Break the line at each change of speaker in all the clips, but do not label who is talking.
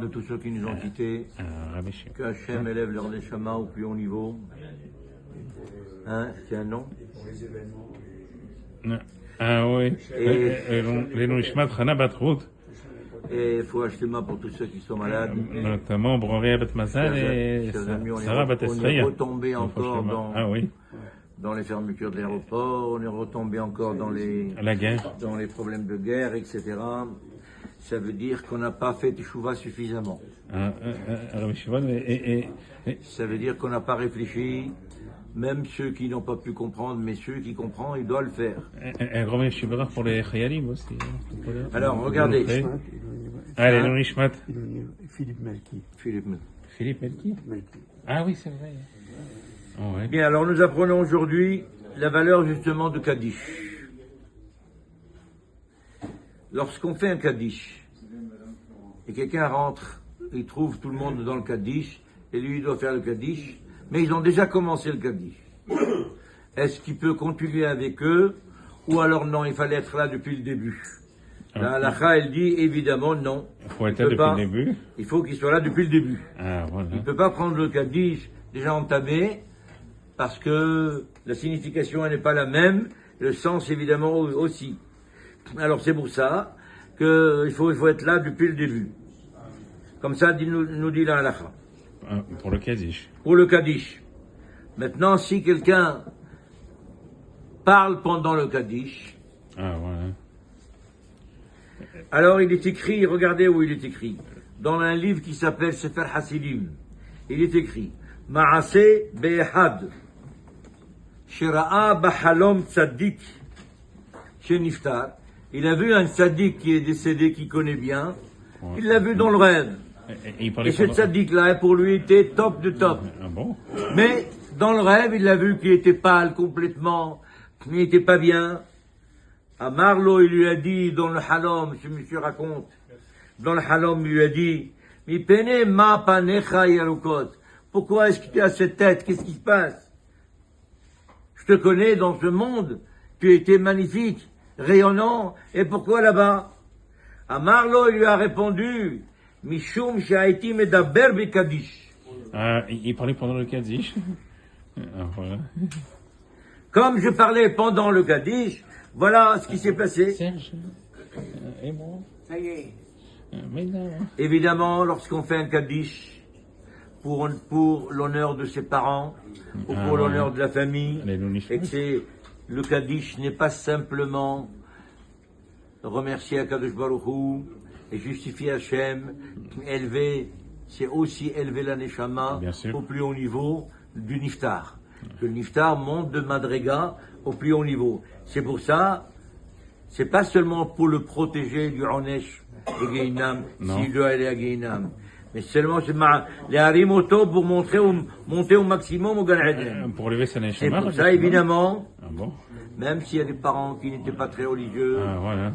De tous ceux qui nous ont quittés, que Hachem élève leur neshama au plus haut niveau. Hein, c'est un nom.
Ah oui, les Nishmat Chana Batrout.
Et il faut acheter main pour tous ceux qui sont malades.
Notamment Broria Bet Mazal et Sarah Bet
On est
Esraya.
retombé encore
Ah oui.
dans les fermetures de l'aéroport, on est retombé encore dans
La guerre.
dans les problèmes de guerre, etc. Ça veut dire qu'on n'a pas fait Teshuvah suffisamment. Ça veut dire qu'on n'a pas réfléchi. Même ceux qui n'ont pas pu comprendre, mais ceux qui comprennent, ils doivent le faire.
Un grand merci pour les Khayalim aussi.
Alors, regardez.
Allez, le Nishmat.
Philippe Melki.
Philippe Melki. Ah oui, c'est vrai. Oh, ouais.
Bien, alors nous apprenons aujourd'hui la valeur justement de Kaddish. Lorsqu'on fait un Kaddish, et quelqu'un rentre, il trouve tout le monde dans le Kaddish, et lui il doit faire le Kaddish, mais ils ont déjà commencé le Kaddish. Est-ce qu'il peut continuer avec eux, ou alors non, il fallait être là depuis le début? La halakha, elle dit évidemment non.
Il faut être là depuis le début.
Il faut qu'il soit là depuis le début.
Ah, voilà.
Il ne peut pas prendre le Kaddish déjà entamé, parce que la signification elle n'est pas la même, le sens évidemment aussi. Alors c'est pour ça qu'il faut être là depuis le début. Comme ça nous dit la halakha.
Pour le Kaddish.
Pour le Kaddish. Maintenant, si quelqu'un parle pendant le Kaddish, alors il est écrit, regardez où il est écrit, dans un livre qui s'appelle Sefer Hasidim, il est écrit Ma'aseh be'ehad shira'a b'halom tzaddik sheniftar. Il a vu un tzaddik qui est décédé, qui connaît bien, il l'a vu dans le rêve. Et ce tzaddik-là, pour lui, était top de top.
Ah bon?
Mais dans le rêve, il a vu qu'il était pâle complètement, qu'il n'était pas bien. À Marlo, il lui a dit, dans le halom, ce monsieur raconte, dans le halom, il lui a dit, Mi pene ma panecha yarukot. Pourquoi est-ce que tu as cette tête? Qu'est-ce qui se passe? Je te connais dans ce monde, tu étais magnifique, rayonnant, et pourquoi là-bas? À Marlo, il lui a répondu, Mishum sha'iti medaber bekadish.
Il parlait pendant le Kaddish. Voilà.
Comme je parlais pendant le Kaddish, voilà ce qui s'est passé.
Serge, et moi.
Ça y est.
Mais non.
Évidemment, lorsqu'on fait un Kaddish pour l'honneur de ses parents, ou pour l'honneur de la famille, et que le Kaddish n'est pas simplement remercier Akadosh Baruch Hu et justifier Hachem, élever, c'est aussi élever la Neshama au plus haut niveau du Niftar. Que le Niftar monte de Madrega au plus haut niveau. C'est pour ça, c'est pas seulement pour le protéger du Onesh de Geinam, s'il doit aller à Geinam. Mais seulement c'est les Harimoto pour monter au maximum au Gan Eden.
Pour lever sa Neshama.
C'est pour ça, évidemment.
Bon.
Même s'il y a des parents qui n'étaient pas très religieux,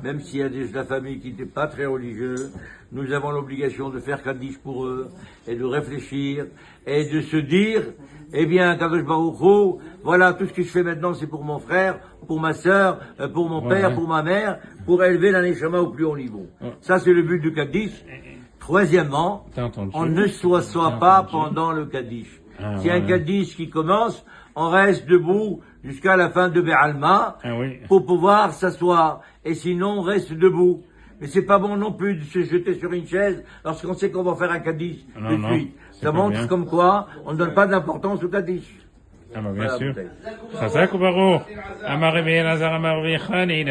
même s'il y a de la famille qui n'était pas très religieux, nous avons l'obligation de faire Kaddish pour eux, et de réfléchir, et de se dire, eh bien, Kadosh Baruch Hu, voilà, tout ce que je fais maintenant, c'est pour mon frère, pour ma sœur, pour mon père, pour ma mère, pour élever la Neshama au plus haut niveau. Ça, c'est le but du Kaddish. Troisièmement, on ne s'assoit pas pendant le Kaddish. S'il y a un Kaddish qui commence, on reste debout jusqu'à la fin de Be'alma pour pouvoir s'asseoir. Et sinon, on reste debout. Mais c'est pas bon non plus de se jeter sur une chaise lorsqu'on sait qu'on va faire un Kaddish tout de suite. Ça montre comme quoi on ne donne pas d'importance au Kaddish.
Ah bah bien sûr. Chazak ou Baruch. Amar Rabbi Elazar, Amar Rabbi Chani.